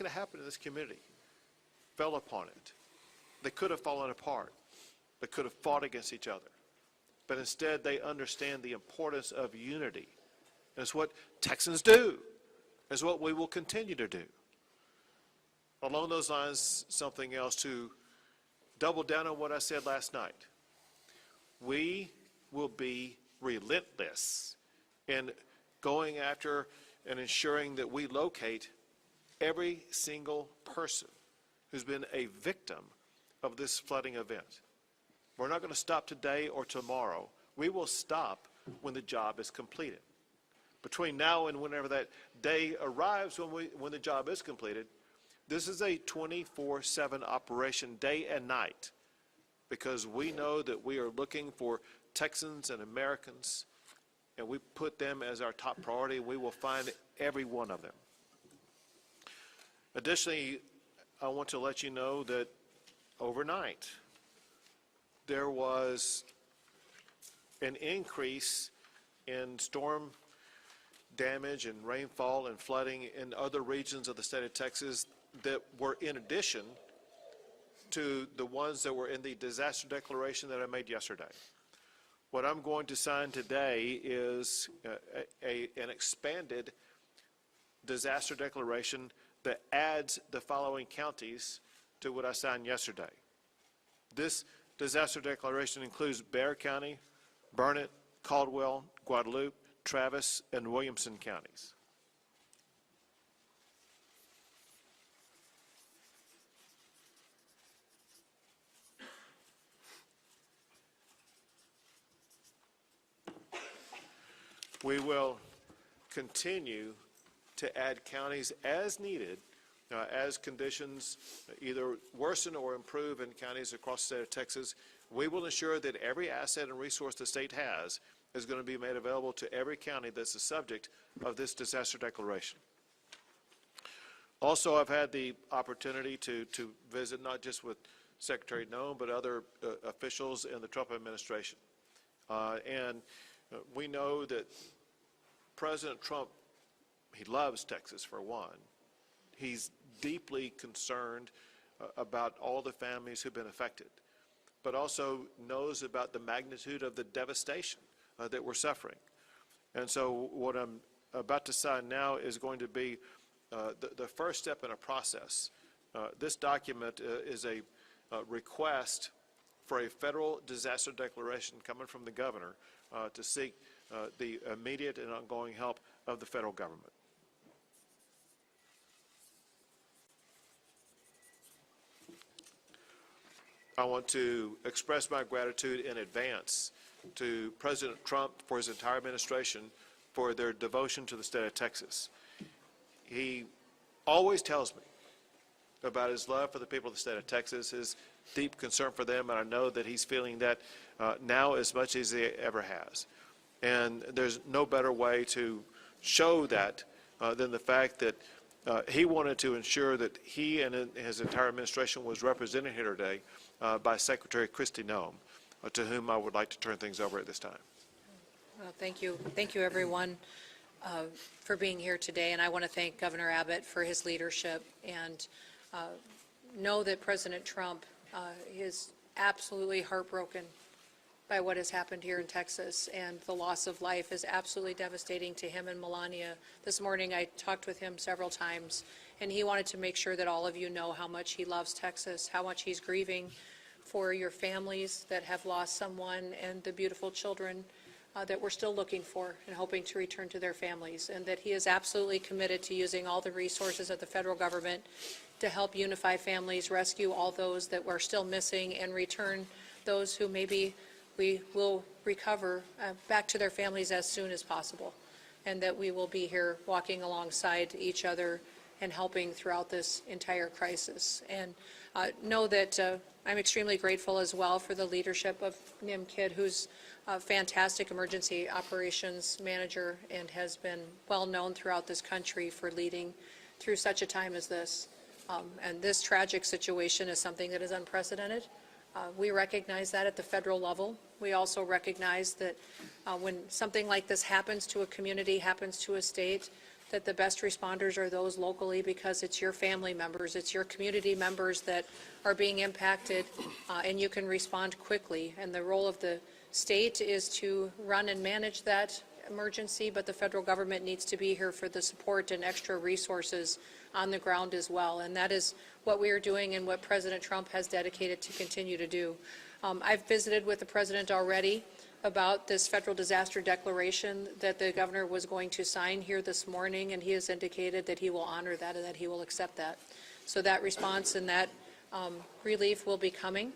going to happen in this community fell upon it. They could have fallen apart. They could have fought against each other. But instead, they understand the importance of unity. And it's what Texans do. It's what we will continue to do. Along those lines, something else to double down on what I said last night. We will be relentless in going after and ensuring that we locate every single person who's been a victim of this flooding event. We're not going to stop today or tomorrow. We will stop when the job is completed. Between now and whenever that day arrives when the job is completed, this is a 24/7 operation, day and night, because we know that we are looking for Texans and Americans, and we put them as our top priority. We will find every one of them. Additionally, I want to let you know that overnight there was an increase in storm damage and rainfall and flooding in other regions of the state of Texas that were in addition to the ones that were in the disaster declaration that I made yesterday. What I'm going to sign today is an expanded disaster declaration that adds the following counties to what I signed yesterday. This disaster declaration includes Bexar County, Burnett, Caldwell, Guadalupe, Travis, and Williamson counties. We will continue to add counties as needed, as conditions either worsen or improve in counties across the state of Texas. We will ensure that every asset and resource the state has is going to be made available to every county that's the subject of this disaster declaration. Also, I've had the opportunity to visit not just with Secretary Noem, but other officials in the Trump administration. We know that President Trump, he loves Texas for one. He's deeply concerned about all the families who've been affected, but also knows about the magnitude of the devastation that we're suffering. And so what I'm about to sign now is going to be the first step in a process. This document is a request for a federal disaster declaration coming from the governor to seek the immediate and ongoing help of the federal government. I want to express my gratitude in advance to President Trump for his entire administration for their devotion to the state of Texas. He always tells me about his love for the people of the state of Texas, his deep concern for them, and I know that he's feeling that now as much as he ever has. And there's no better way to show that than the fact that he wanted to ensure that he and his entire administration was represented here today by Secretary Kristi Noem, to whom I would like to turn things over at this time. Well, thank you. Thank you, everyone, for being here today. And I want to thank Governor Abbott for his leadership, and know that President Trump is absolutely heartbroken by what has happened here in Texas, and the loss of life is absolutely devastating to him and Melania. This morning I talked with him several times, and he wanted to make sure that all of you know how much he loves Texas, how much he's grieving for your families that have lost someone, and the beautiful children that we're still looking for and hoping to return to their families, and that he is absolutely committed to using all the resources of the federal government to help unify families, rescue all those that were still missing, and return those who maybe we will recover back to their families as soon as possible, and that we will be here walking alongside each other and helping throughout this entire crisis. And know that I'm extremely grateful as well for the leadership of Nim Kidd, who's a fantastic emergency operations manager and has been well known throughout this country for leading through such a time as this. And this tragic situation is something that is unprecedented. We recognize that at the federal level. We also recognize that when something like this happens to a community, happens to a state, that the best responders are those locally, because it's your family members, it's your community members that are being impacted, and you can respond quickly. And the role of the state is to run and manage that emergency, but the federal government needs to be here for the support and extra resources on the ground as well. And that is what we are doing and what President Trump has dedicated to continue to do. I've visited with the president already about this federal disaster declaration that the governor was going to sign here this morning, and he has indicated that he will honor that and that he will accept that. So that response and that relief will be coming.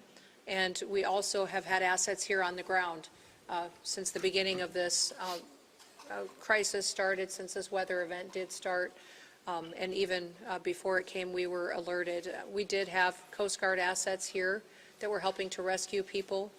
And we also have had assets here on the ground since the beginning of this crisis started, since this weather event did start, and even before it came, we were alerted. We did have Coast Guard assets here that were helping to rescue people.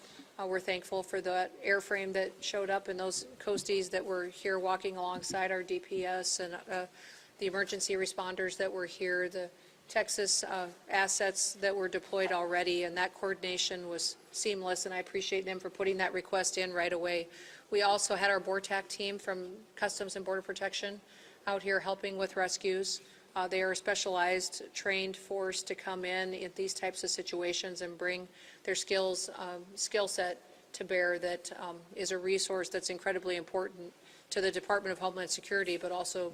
We're thankful for the airframe that showed up and those coasties that were here walking alongside our DPS, and the emergency responders that were here, the Texas assets that were deployed already, and that coordination was seamless, and I appreciate them for putting that request in right away. We also had our BORTAC team from Customs and Border Protection out here helping with rescues. They are a specialized, trained force to come in these types of situations and bring their skill set to bear. That is a resource that's incredibly important to the Department of Homeland Security, but also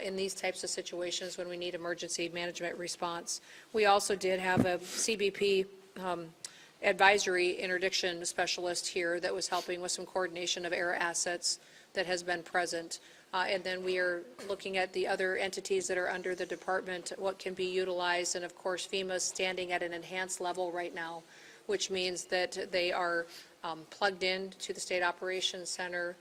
in these types of situations when we need emergency management response. We also did have a CBP advisory interdiction specialist here that was helping with some coordination of air assets that has been present. And then we are looking at the other entities that are under the department, what can be utilized, and of course FEMA is standing at an enhanced level right now, which means that they are plugged in to the State Operations Center.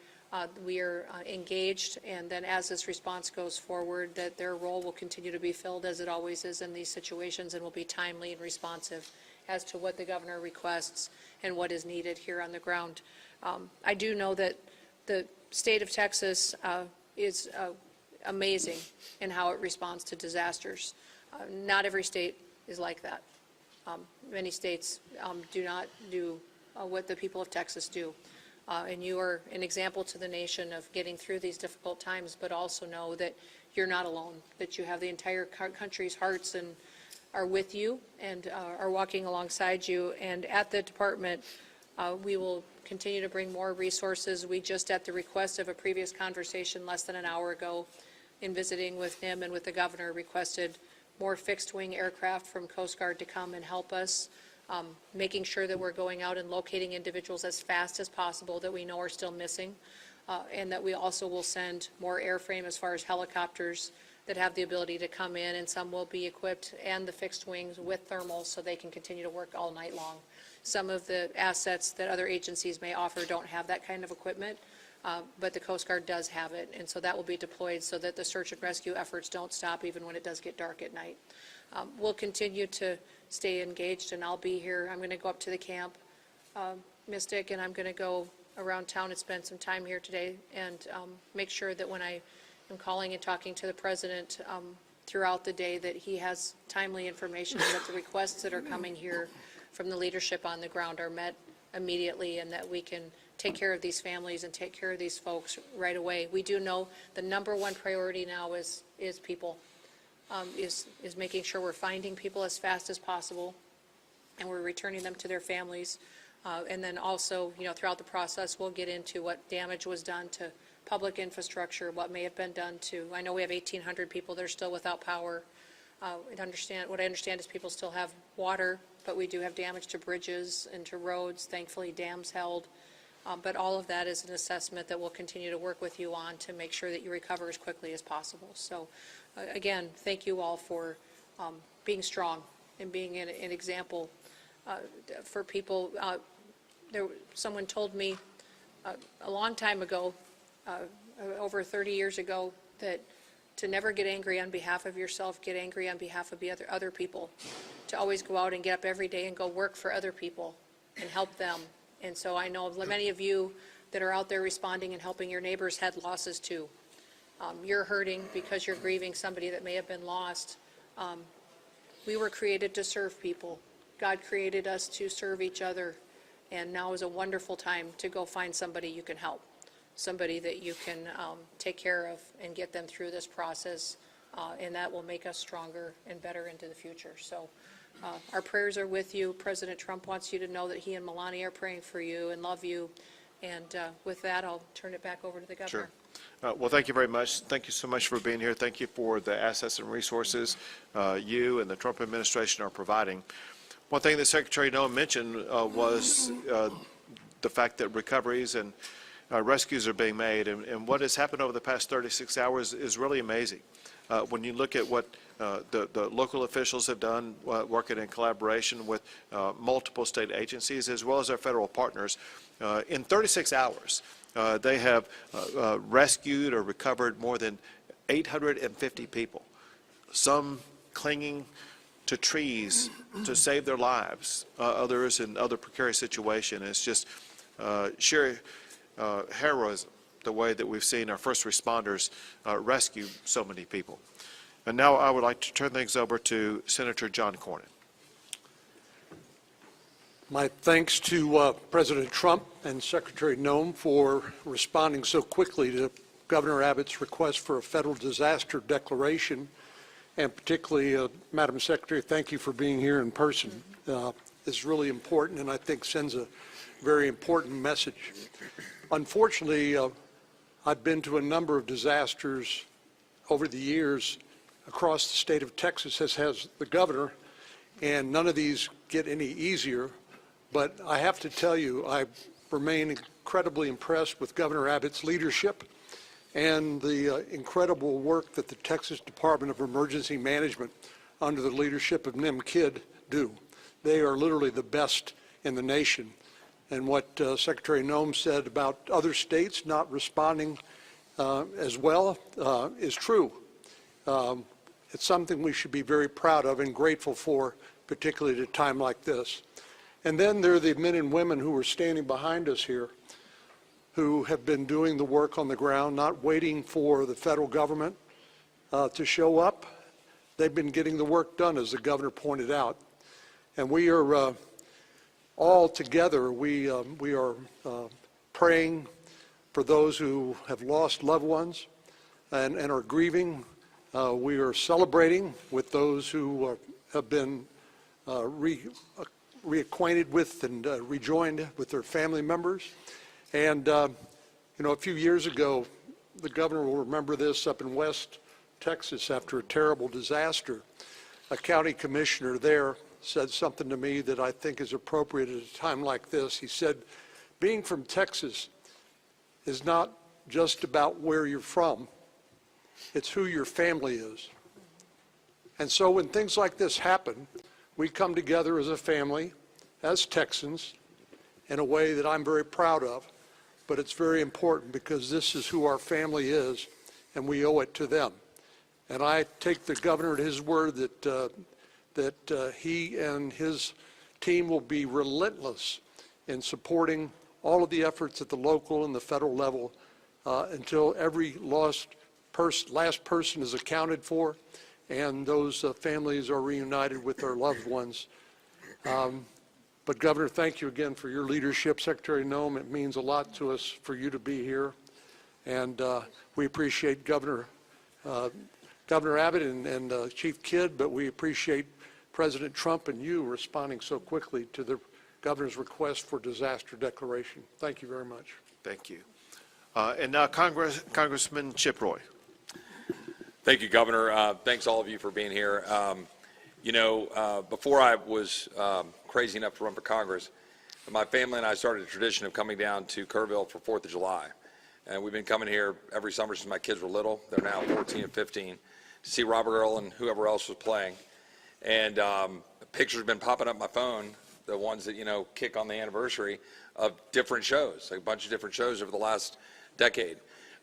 We are engaged, and then as this response goes forward, that their role will continue to be filled as it always is in these situations, and will be timely and responsive as to what the governor requests and what is needed here on the ground. I do know that the state of Texas is amazing in how it responds to disasters. Not every state is like that. Many states do not do what the people of Texas do. And you are an example to the nation of getting through these difficult times, but also know that you're not alone, that you have the entire country's hearts and are with you and are walking alongside you. And at the department, we will continue to bring more resources. We just, at the request of a previous conversation less than an hour ago, in visiting with him and with the governor, requested more fixed-wing aircraft from Coast Guard to come and help us, making sure that we're going out and locating individuals as fast as possible that we know are still missing, and that we also will send more airframe as far as helicopters that have the ability to come in, and some will be equipped, and the fixed wings with thermals so they can continue to work all night long. Some of the assets that other agencies may offer don't have that kind of equipment, but the Coast Guard does have it, and so that will be deployed so that the search and rescue efforts don't stop even when it does get dark at night. We'll continue to stay engaged, and I'll be here. I'm going to go up to the camp, Mystic, and I'm going to go around town and spend some time here today, and make sure that when I am calling and talking to the president throughout the day, that he has timely information, and that the requests that are coming here from the leadership on the ground are met immediately, and that we can take care of these families and take care of these folks right away. We do know the number one priority now is people, is making sure we're finding people as fast as possible, and we're returning them to their families. And then also, throughout the process, we'll get into what damage was done to public infrastructure, what may have been done to, I know we have 1,800 people that are still without power. What I understand is people still have water, but we do have damage to bridges and to roads. Thankfully, dams held. But all of that is an assessment that we'll continue to work with you on to make sure that you recover as quickly as possible. So, again, thank you all for being strong and being an example for people. Someone told me a long time ago, over 30 years ago, that to never get angry on behalf of yourself, get angry on behalf of the other people. To always go out and get up every day and go work for other people and help them. And so I know many of you that are out there responding and helping your neighbors had losses too. You're hurting because you're grieving somebody that may have been lost. We were created to serve people. God created us to serve each other. And now is a wonderful time to go find somebody you can help. somebody that you can take care of and get them through this process, and that will make us stronger and better into the future. So our prayers are with you. President Trump wants you to know that he and Melania are praying for you and love you. And with that, I'll turn it back over to the governor. Sure. Well, thank you very much. Thank you so much for being here. Thank you for the assets and resources you and the Trump administration are providing. One thing that Secretary Noem mentioned was the fact that recoveries and rescues are being made. And what has happened over the past 36 hours is really amazing. When you look at what the local officials have done, working in collaboration with multiple state agencies as well as our federal partners, in 36 hours, they have rescued or recovered more than 850 people, some clinging to trees to save their lives, others in other precarious situations. It's just sheer heroism, the way that we've seen our first responders rescue so many people. And now I would like to turn things over to Senator John Cornyn. My thanks to President Trump and Secretary Noem for responding so quickly to Governor Abbott's request for a federal disaster declaration. And particularly, Madam Secretary, thank you for being here in person. It's really important and I think sends a very important message. Unfortunately, I've been to a number of disasters over the years across the state of Texas, as has the governor, and none of these get any easier. But I have to tell you, I remain incredibly impressed with Governor Abbott's leadership and the incredible work that the Texas Department of Emergency Management under the leadership of Noem do. They are literally the best in the nation. And what Secretary Noem said about other states not responding as well is true. It's something we should be very proud of and grateful for, particularly at a time like this. And then there are the men and women who are standing behind us here who have been doing the work on the ground, not waiting for the federal government to show up. They've been getting the work done, as the governor pointed out. And we are all together, we are praying for those who have lost loved ones and are grieving. We are celebrating with those who have been reacquainted with and rejoined with their family members. And, you know, a few years ago, the governor will remember this, up in West Texas after a terrible disaster, a county commissioner there said something to me that I think is appropriate at a time like this. He said, being from Texas is not just about where you're from, it's who your family is. And so when things like this happen, we come together as a family, as Texans, in a way that I'm very proud of. But it's very important because this is who our family is, and we owe it to them. And I take the governor at his word that he and his team will be relentless in supporting all of the efforts at the local and the federal level until every last person is accounted for and those families are reunited with their loved ones. But Governor, thank you again for your leadership. Secretary Noem, it means a lot to us for you to be here. And we appreciate Governor Abbott and Chief Kidd, but we appreciate President Trump and you responding so quickly to the governor's request for disaster declaration. Thank you very much. Thank you. And now Congressman Chip Roy. Thank you, Governor. Thanks all of you for being here. Before I was crazy enough to run for Congress, my family and I started a tradition of coming down to Kerrville for 4th of July. And we've been coming here every summer since my kids were little. They're now 14 and 15 to see Robert Earl and whoever else was playing. And pictures have been popping up my phone, the ones that, kick on the anniversary of different shows, like a bunch of different shows over the last decade.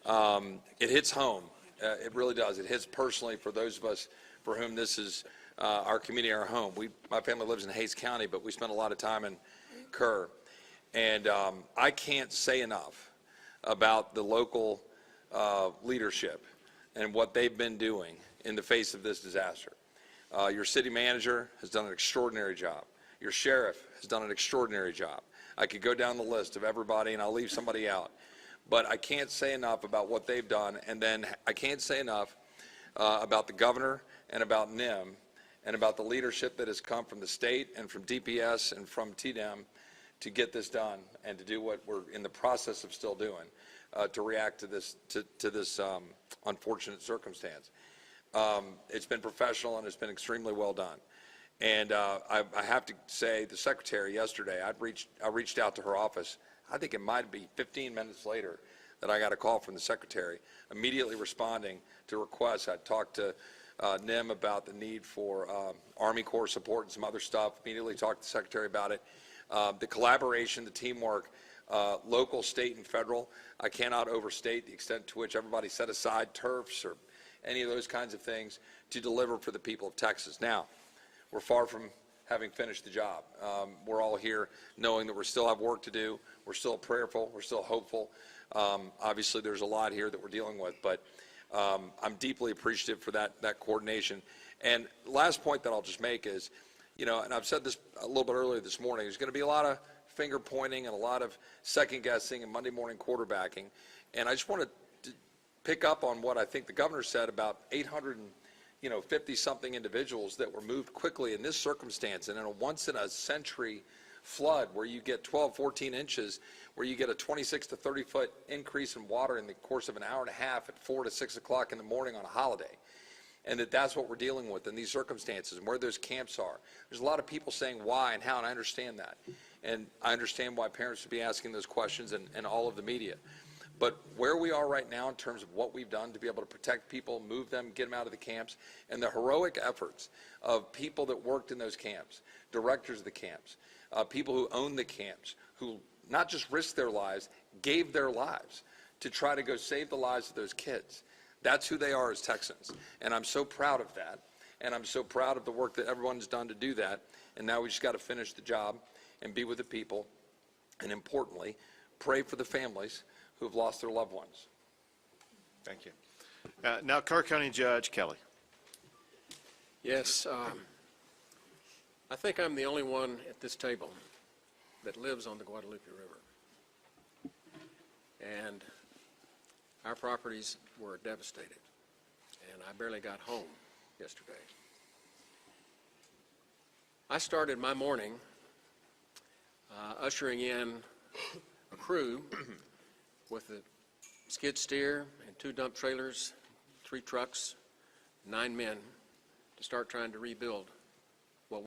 It hits home. It really does. It hits personally for those of us for whom this is our community, our home. My family lives in Hays County, but we spend a lot of time in Kerr. And I can't say enough about the local leadership and what they've been doing in the face of this disaster. Your city manager has done an extraordinary job. Your sheriff has done an extraordinary job. I could go down the list of everybody, and I'll leave somebody out. But I can't say enough about what they've done, and then I can't say enough about the governor and about NIM and about the leadership that has come from the state and from DPS and from TDEM to get this done and to do what we're in the process of still doing to react to this unfortunate circumstance. It's been professional and it's been extremely well done. And I have to say, the secretary yesterday, I reached out to her office. I think it might be 15 minutes later that I got a call from the secretary, immediately responding to requests. I talked to NIM about the need for Army Corps support and some other stuff, immediately talked to the secretary about it. The collaboration, the teamwork, local, state, and federal, I cannot overstate the extent to which everybody set aside turfs or any of those kinds of things to deliver for the people of Texas. Now, we're far from having finished the job. We're all here knowing that we still have work to do. We're still prayerful. We're still hopeful. Obviously, there's a lot here that we're dealing with, but I'm deeply appreciative for that coordination. And the last point that I'll just make is, you know, and I've said this a little bit earlier this morning, there's going to be a lot of finger pointing and a lot of second guessing and Monday morning quarterbacking. And I just want to pick up on what I think the governor said about 850 something individuals that were moved quickly in this circumstance, and in a once in a century flood where you get 12, 14 inches, where you get a 26 to 30 foot increase in water in the course of an hour and a half at 4 to 6 o'clock in the morning on a holiday. And that's what we're dealing with in these circumstances and where those camps are. There's a lot of people saying why and how, and I understand that. And I understand why parents would be asking those questions and all of the media. But where we are right now in terms of what we've done to be able to protect people, move them, get them out of the camps, and the heroic efforts of people that worked in those camps, directors of the camps, people who own the camps, who not just risked their lives, gave their lives to try to go save the lives of those kids. That's who they are as Texans. And I'm so proud of that. And I'm so proud of the work that everyone's done to do that. And now we just got to finish the job and be with the people. And importantly, pray for the families who have lost their loved ones. Thank you. Now, Clark County Judge Kelly. Yes, I think I'm the only one at this table that lives on the Guadalupe River. And our properties were devastated, and I barely got home yesterday. I started my morning ushering in a crew with a skid steer and 2 dump trailers, 3 trucks, 9 men to start trying to rebuild what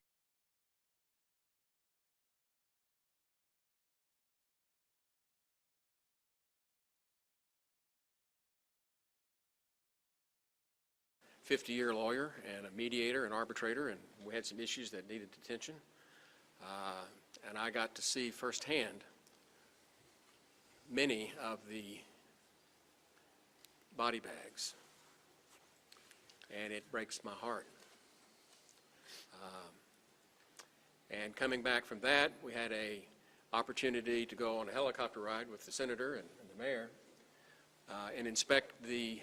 50-year lawyer and a mediator and arbitrator, and we had some issues that needed attention. And I got to see firsthand many of the body bags, and it breaks my heart. And coming back from that, we had an opportunity to go on a helicopter ride with the senator and the mayor and inspect the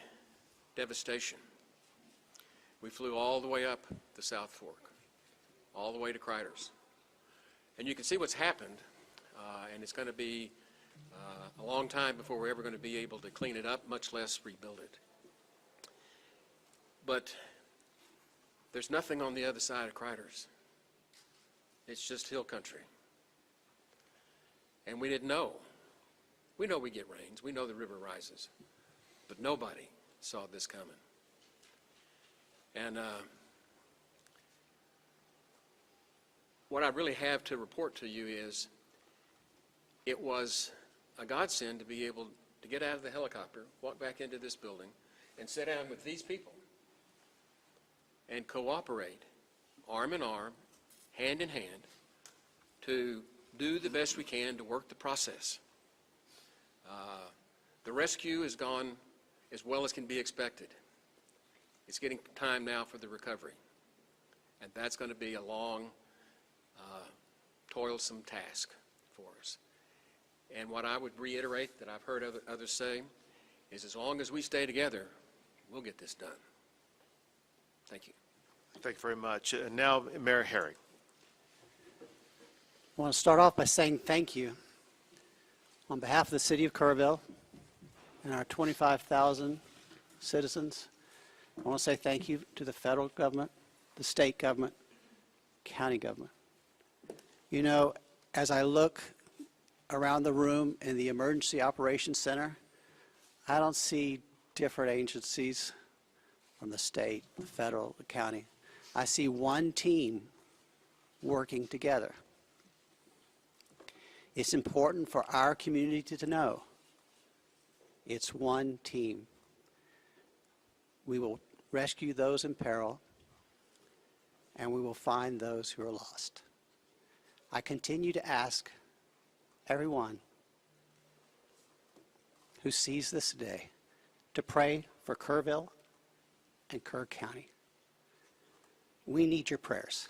devastation. We flew all the way up the South Fork, all the way to Criders. And you can see what's happened, and it's going to be a long time before we're ever going to be able to clean it up, much less rebuild it. But there's nothing on the other side of Criders. It's just hill country. And we didn't know. We know we get rains. We know the river rises. But nobody saw this coming. And what I really have to report to you is it was a godsend to be able to get out of the helicopter, walk back into this building, and sit down with these people and cooperate, arm in arm, hand in hand, to do the best we can to work the process. The rescue has gone as well as can be expected. It's getting time now for the recovery, and that's going to be a long, toilsome task for us. And what I would reiterate that I've heard others say is as long as we stay together, we'll get this done. Thank you. Thank you very much. And now, Mayor Herring. I want to start off by saying thank you on behalf of the city of Kerrville and our 25,000 citizens. I want to say thank you to the federal government, the state government, county government. You know, as I look around the room in the Emergency Operations Center, I don't see different agencies from the state, the federal, the county. I see one team working together. It's important for our community to know it's one team. We will rescue those in peril, and we will find those who are lost. I continue to ask everyone who sees this today to pray for Kerrville and Kerr County. We need your prayers.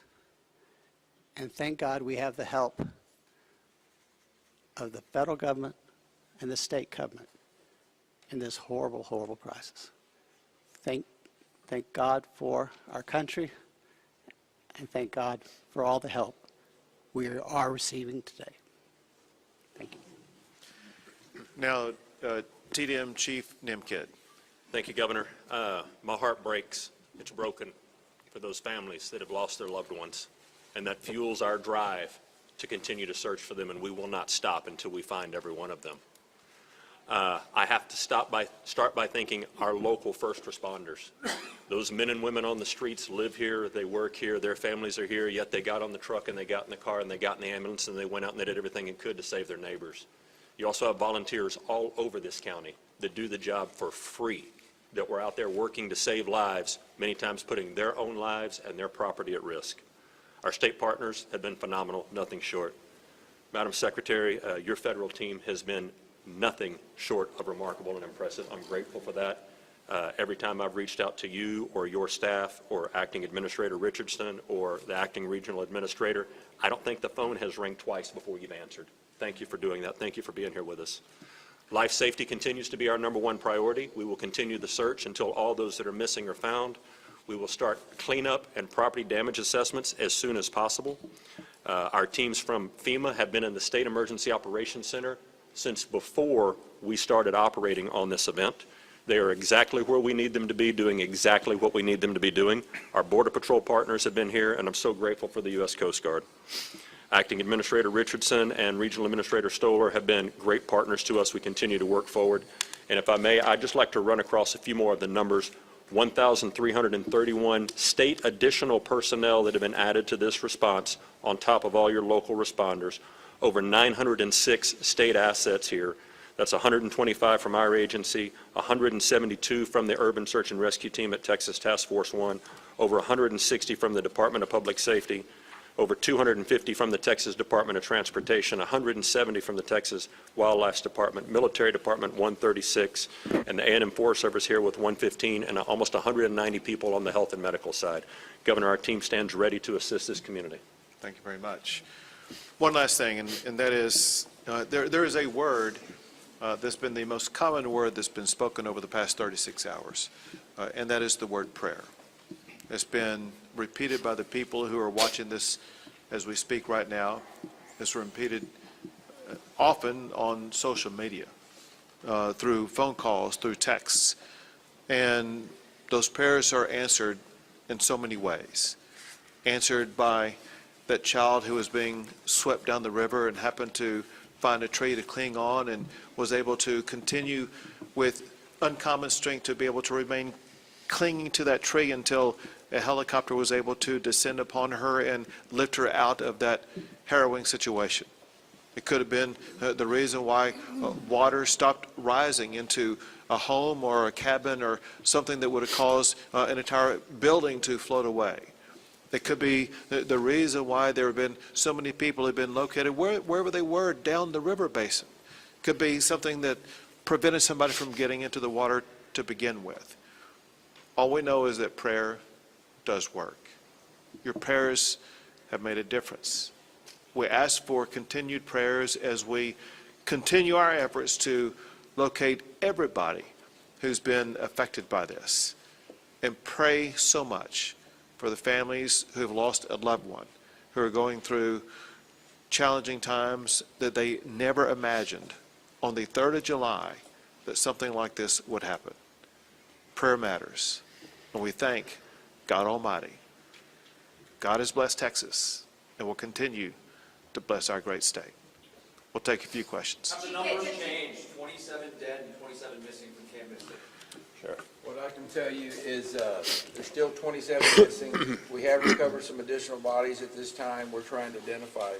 And thank God we have the help of the federal government and the state government in this horrible, horrible crisis. Thank God for our country, and thank God for all the help we are receiving today. Thank you. Now, TDM Chief Nimkid. Thank you, Governor. My heart breaks. It's broken for those families that have lost their loved ones, and that fuels our drive to continue to search for them, and we will not stop until we find every one of them. I have to start by thanking our local first responders. Those men and women on the streets live here, they work here, their families are here, yet they got on the truck and they got in the car and they got in the ambulance and they went out and they did everything they could to save their neighbors. You also have volunteers all over this county that do the job for free, that were out there working to save lives, many times putting their own lives and their property at risk. Our state partners have been phenomenal, nothing short. Madam Secretary, your federal team has been nothing short of remarkable and impressive. I'm grateful for that. Every time I've reached out to you or your staff or Acting Administrator Richardson or the Acting Regional Administrator, I don't think the phone has rang twice before you've answered. Thank you for doing that. Thank you for being here with us. Life safety continues to be our #1 priority. We will continue the search until all those that are missing are found. We will start cleanup and property damage assessments as soon as possible. Our teams from FEMA have been in the State Emergency Operations Center since before we started operating on this event. They are exactly where we need them to be, doing exactly what we need them to be doing. Our Border Patrol partners have been here, and I'm so grateful for the U.S. Coast Guard. Acting Administrator Richardson and Regional Administrator Stoller have been great partners to us. We continue to work forward. And if I may, I'd just like to run across a few more of the numbers. 1,331 state additional personnel that have been added to this response on top of all your local responders. Over 906 state assets here. That's 125 from our agency, 172 from the Urban Search and Rescue Team at Texas Task Force 1, over 160 from the Department of Public Safety, over 250 from the Texas Department of Transportation, 170 from the Texas Wildlife Department, Military Department 136, and the A&M Forest Service here with 115, and almost 190 people on the health and medical side. Governor, our team stands ready to assist this community. Thank you very much. One last thing, and that is, there is a word that's been the most common word that's been spoken over the past 36 hours, and that is the word prayer. It's been repeated by the people who are watching this as we speak right now. It's repeated often on social media, through phone calls, through texts, and those prayers are answered in so many ways. Answered by that child who was being swept down the river and happened to find a tree to cling on and was able to continue with uncommon strength to be able to remain clinging to that tree until a helicopter was able to descend upon her and lift her out of that harrowing situation. It could have been the reason why water stopped rising into a home or a cabin or something that would have caused an entire building to float away. It could be the reason why there have been so many people who have been located wherever they were down the river basin. It could be something that prevented somebody from getting into the water to begin with. All we know is that prayer does work. Your prayers have made a difference. We ask for continued prayers as we continue our efforts to locate everybody who's been affected by this, and pray so much for the families who have lost a loved one, who are going through challenging times that they never imagined. On the 3rd of July, that something like this would happen. Prayer matters. And we thank God Almighty. God has blessed Texas and will continue to bless our great state. We'll take a few questions. Have the numbers changed? 27 dead and 27 missing from Kansas City. Sure. What I can tell you is there's still 27 missing. We have recovered some additional bodies at this time. We're trying to identify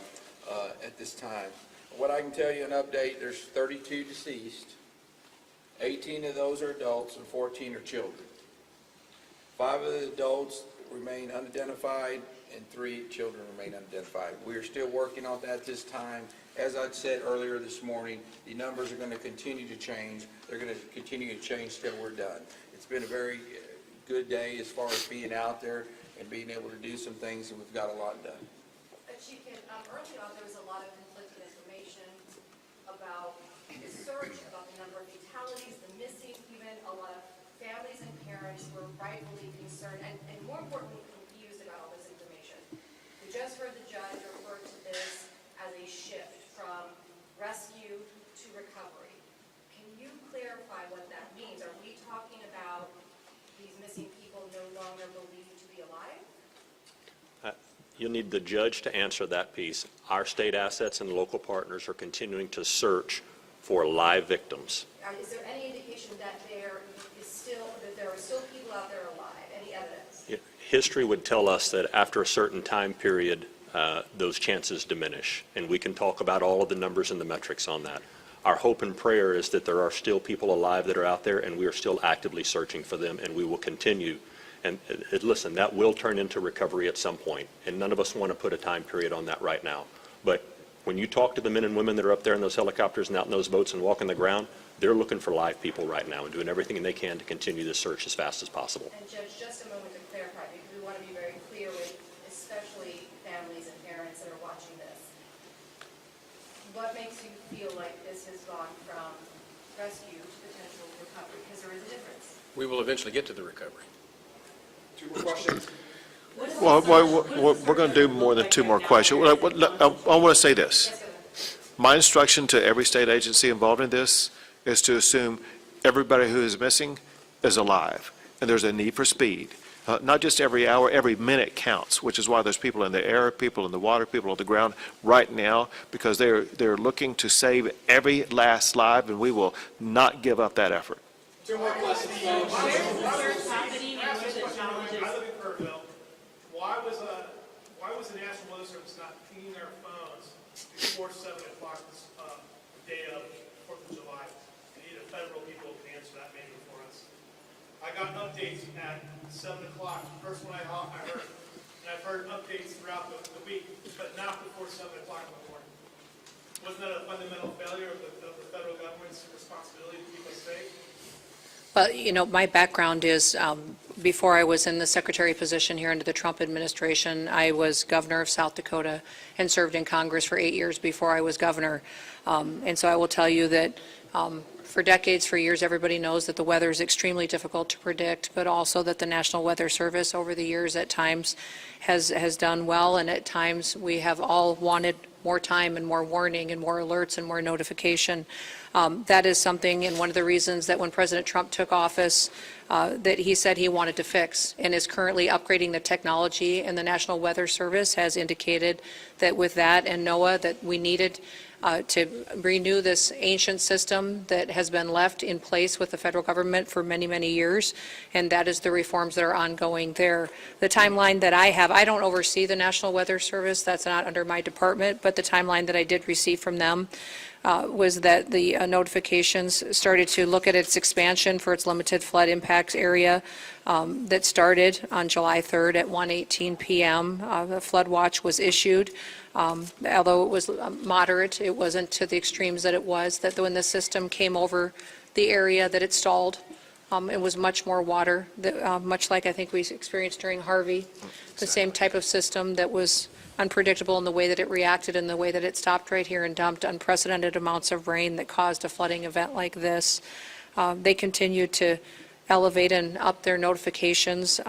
at this time. What I can tell you, an update, there's 32 deceased. 18 of those are adults and 14 are children. 5 of the adults remain unidentified and 3 children remain unidentified. We are still working on that this time. As I said earlier this morning, the numbers are going to continue to change. They're going to continue to change till we're done. It's been a very good day as far as being out there and being able to do some things, and we've got a lot done. Chief, early on, there was a lot of conflicting information about the search, about the number of fatalities, the missing, even a lot of families and parents were rightfully concerned and more importantly, confused about all this information. We just heard the judge refer to this as a shift from rescue to recovery. Can you clarify what that means? Are we talking about these missing people no longer believed to be alive? You'll need the judge to answer that piece. Our state assets and local partners are continuing to search for live victims. Is there any indication that there are still people out there alive? Any evidence? History would tell us that after a certain time period, those chances diminish, and we can talk about all of the numbers and the metrics on that. Our hope and prayer is that there are still people alive that are out there, and we are still actively searching for them, and we will continue. And listen, that will turn into recovery at some point, and none of us want to put a time period on that right now. But when you talk to the men and women that are up there in those helicopters and out in those boats and walking the ground, they're looking for live people right now and doing everything they can to continue this search as fast as possible. And Judge, just a moment to clarify, because we want to be very clear with especially families and parents that are watching this. What makes you feel like this has gone from rescue to potential recovery? Because there is a difference. We will eventually get to the recovery. 2 more questions? Well, we're going to do more than 2 more questions. I want to say this. Yes, go ahead. My instruction to every state agency involved in this is to assume everybody who is missing is alive, and there's a need for speed. Not just every hour, every minute counts, which is why there's people in the air, people in the water, people on the ground right now, because they're looking to save every last life, and we will not give up that effort. 2 more questions. Why was the National Weather Service not pinging our phones before 7 o'clock this day of 4th of July? We need federal people to answer that maybe for us. I got updates at 7 o'clock, first one I heard. And I've heard updates throughout the week, but not before 7 o'clock in the morning. Wasn't that a fundamental failure of the federal government's responsibility to keep us safe? But, my background is, before I was in the secretary position here under the Trump administration, I was governor of South Dakota and served in Congress for 8 years before I was governor. And so I will tell you that for decades, for years, everybody knows that the weather is extremely difficult to predict, but also that the National Weather Service over the years at times has done well, and at times we have all wanted more time and more warning and more alerts and more notification. That is something, and one of the reasons that when President Trump took office, that he said he wanted to fix, and is currently upgrading the technology, and the National Weather Service has indicated that with that and NOAA that we needed to renew this ancient system that has been left in place with the federal government for many, many years, and that is the reforms that are ongoing there. The timeline that I have, I don't oversee the National Weather Service, that's not under my department, but the timeline that I did receive from them was that the notifications started to look at its expansion for its limited flood impacts area that started on July 3rd at 1:18 p.m. The flood watch was issued. Although it was moderate, it wasn't to the extremes that it was, that when the system came over the area that it stalled, it was much more water, much like I think we experienced during Harvey, the same type of system that was unpredictable in the way that it reacted and the way that it stopped right here and dumped unprecedented amounts of rain that caused a flooding event like this. They continue to elevate and up their notifications.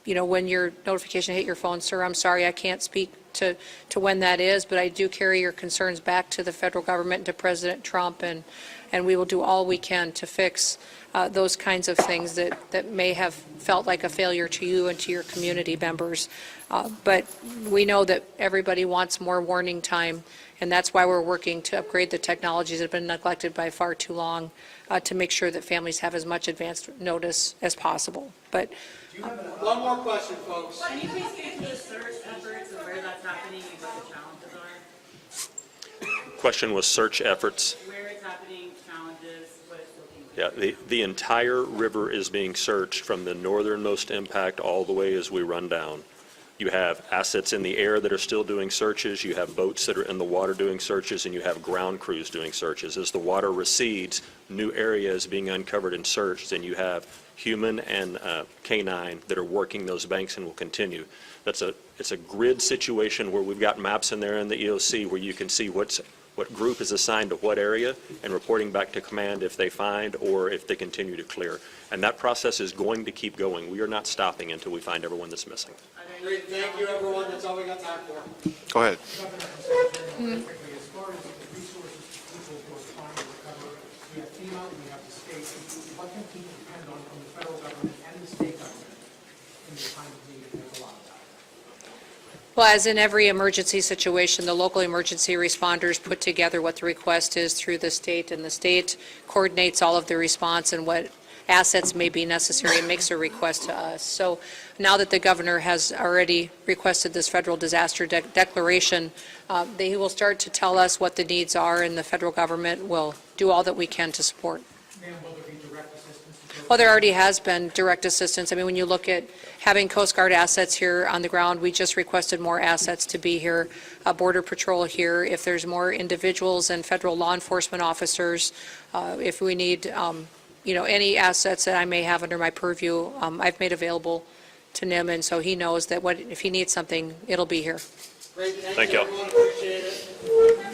When your notification hit your phone, sir, I'm sorry, I can't speak to when that is, but I do carry your concerns back to the federal government and to President Trump, and we will do all we can to fix those kinds of things that may have felt like a failure to you and to your community members. But we know that everybody wants more warning time, and that's why we're working to upgrade the technologies that have been neglected by far too long to make sure that families have as much advanced notice as possible. But One more question, folks. Can you please get into the search efforts and where that's happening and what the challenges are? Question was search efforts. Where it's happening, challenges, what it's looking like? Yeah, the entire river is being searched from the northernmost impact all the way as we run down. You have assets in the air that are still doing searches, you have boats that are in the water doing searches, and you have ground crews doing searches. As the water recedes, new areas being uncovered and searched, and you have human and canine that are working those banks and will continue. It's a grid situation where we've got maps in there in the EOC where you can see what group is assigned to what area and reporting back to command if they find or if they continue to clear. And that process is going to keep going. We are not stopping until we find everyone that's missing. Great, thank you, everyone. That's all we got time for. Go ahead. As far as the resources people who are trying to recover, we have FEMA and we have the state. What can people depend on from the federal government and the state government in the time of need? There's a lot of that. Well, as in every emergency situation, the local emergency responders put together what the request is through the state, and the state coordinates all of the response and what assets may be necessary and makes a request to us. So now that the governor has already requested this federal disaster declaration, they will start to tell us what the needs are, and the federal government will do all that we can to support. Ma'am, will there be direct assistance? Well, there already has been direct assistance. I mean, when you look at having Coast Guard assets here on the ground, we just requested more assets to be here, Border Patrol here. If there's more individuals and federal law enforcement officers, if we need, any assets that I may have under my purview, I've made available to Noem, and so he knows that if he needs something, it'll be here. Great, Thank you. everyone. Appreciate it.